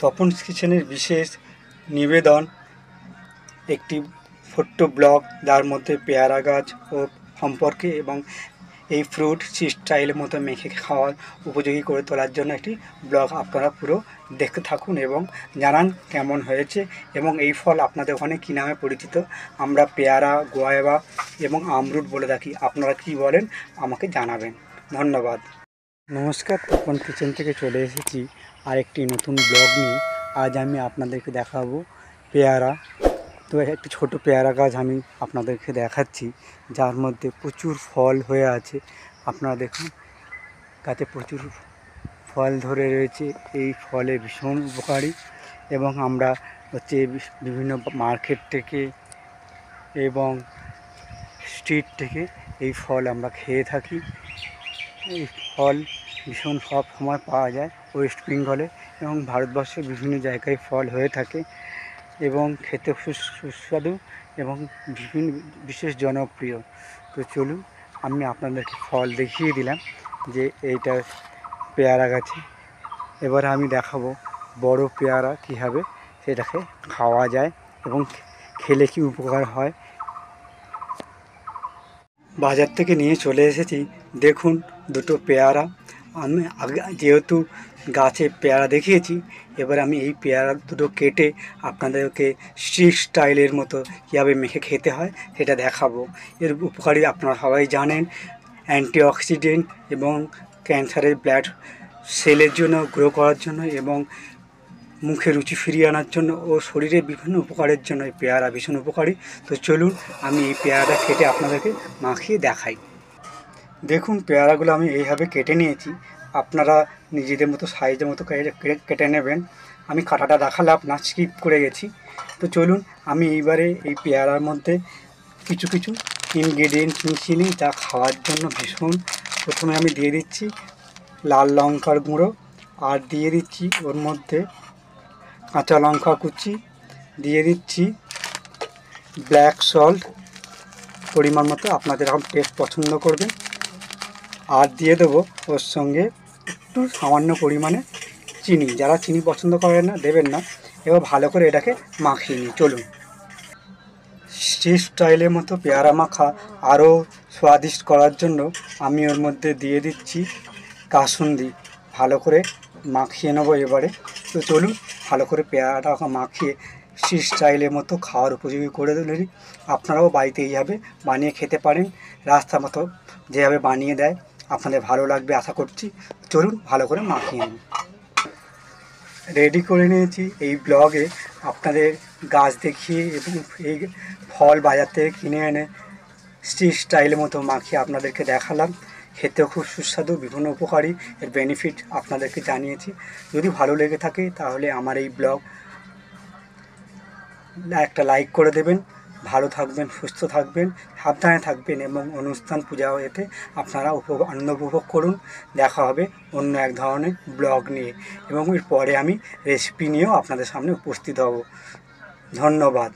তপনস কিচেনের বিশেষ নিবেদন একটি ছোট্ট ব্লগ, যার মধ্যে পেয়ারা গাছ ও সম্পর্কে এবং এই ফ্রুট স্টাইলের মতো মেখে খাওয়ার উপযোগী করে তোলার জন্য একটি ব্লগ। আপনারা পুরো দেখতে থাকুন এবং জানান কেমন হয়েছে এবং এই ফল আপনাদের ওখানে কী নামে পরিচিত। আমরা পেয়ারা, গোয়াবা এবং আমরুট বলে থাকি। আপনারা কি বলেন আমাকে জানাবেন। ধন্যবাদ। নমস্কার, তপন কিচেন থেকে চলে এসেছি আরেকটি নতুন ব্লগ নিয়ে। আজ আমি আপনাদেরকে দেখাবো পেয়ারা। তো একটি ছোট পেয়ারা গাছ আমি আপনাদেরকে দেখাচ্ছি, যার মধ্যে প্রচুর ফল হয়ে আছে। আপনারা দেখুন, গাছে প্রচুর ফল ধরে রয়েছে। এই ফলে ভীষণ উপকারী এবং আমরা বিভিন্ন মার্কেট থেকে এবং স্ট্রিট থেকে এই ফল আমরা খেয়ে থাকি। এই ফল ভীষণ সব সময় পাওয়া যায় ওয়েস্ট বেঙ্গলে এবং ভারতবর্ষের বিভিন্ন জায়গায় ফল হয়ে থাকে এবং খেতে সুস্বাদু এবং বিশেষ জনপ্রিয়। তো চলুন, আমি আপনাদেরকে ফল দেখিয়ে দিলাম যে এইটা পেয়ারা গাছে। এবার আমি দেখাবো বড় পেয়ারা কীভাবে সেটাকে খাওয়া যায় এবং খেলে কী উপকার হয়। বাজার থেকে নিয়ে চলে এসেছি। দেখুন দুটো পেয়ারা। আমি আগে যেহেতু গাছে পেয়ারা দেখিয়েছি, এবার আমি এই পেয়ারা দুটো কেটে আপনাদেরকে স্ট্রিট স্টাইলের মতো কীভাবে মেখে খেতে হয় সেটা দেখাবো। এর উপকারী আপনারা সবাই জানেন, অ্যান্টিঅক্সিডেন্ট এবং ক্যান্সারের ব্লাড সেলের জন্য গ্রো করার জন্য এবং মুখে রুচি ফিরিয়ে আনার জন্য ও শরীরের বিভিন্ন উপকারের জন্য এই পেয়ারা ভীষণ উপকারী। তো চলুন আমি এই পেয়ারাটা কেটে আপনাদেরকে মাখিয়ে দেখাই। দেখুন, পেয়ারাগুলো আমি এইভাবে কেটে নিয়েছি। আপনারা নিজেদের মতো সাইজের মতো কেটে নেবেন। আমি কাটাটা দেখালাম না, স্কিপ করে গেছি। তো চলুন আমি এইবারে এই পেয়ারার মধ্যে কিছু কিছু ইনগ্রেডিয়েন্টস মিশিয়ে নিই, যা খাওয়ার জন্য ভীষণ। প্রথমে আমি দিয়ে দিচ্ছি লাল লঙ্কার গুঁড়ো, আর দিয়ে দিচ্ছি ওর মধ্যে কাঁচা লঙ্কা কুচি, দিয়ে দিচ্ছি ব্ল্যাক সল্ট পরিমাণ মতো, আপনাদের এখন টেস্ট পছন্দ করবেন। আর দিয়ে দেবো ওর সঙ্গে একটু সামান্য পরিমাণে চিনি। যারা চিনি পছন্দ করেন না দেবেন না। এবার ভালো করে এটাকে মাখিয়ে নিই। চলুন, স্ট্রিট স্টাইলের মতো পেয়ারা মাখা আরও স্বাদিষ্ট করার জন্য আমি ওর মধ্যে দিয়ে দিচ্ছি কাসুন্দি। ভালো করে মাখিয়ে নেবো এবারে। তো চলুন ভালো করে পেয়ারাটা মাখিয়ে স্ট্রিট স্টাইলের মতো খাওয়ার উপযোগী করে দিলেন। আপনারাও বাড়িতে এইভাবে বানিয়ে খেতে পারেন। রাস্তা মতো যেভাবে বানিয়ে দেয় আপনাদের ভালো লাগবে আশা করছি। চলুন ভালো করে মাখিয়ে নিন। রেডি করে নিয়েছি এই ব্লগে আপনাদের গাছ দেখিয়ে এবং এই ফল বাজার থেকে কিনে এনে স্ট্রিট স্টাইলের মতো মাখিয়ে আপনাদেরকে দেখালাম। খেতেও খুব সুস্বাদু, বিভিন্ন উপকারী, এর বেনিফিট আপনাদেরকে জানিয়েছি। যদি ভালো লেগে থাকে তাহলে আমার এই ব্লগ একটা লাইক করে দেবেন। ভালো থাকবেন, সুস্থ থাকবেন, সাবধানে থাকবেন এবং অনুষ্ঠান পূজা এতে আপনারা আনন্দ উপভোগ করুন। দেখা হবে অন্য এক ধরনের ব্লগ নিয়ে এবং এর পরে আমি রেসিপি নিয়েও আপনাদের সামনে উপস্থিত হব। ধন্যবাদ।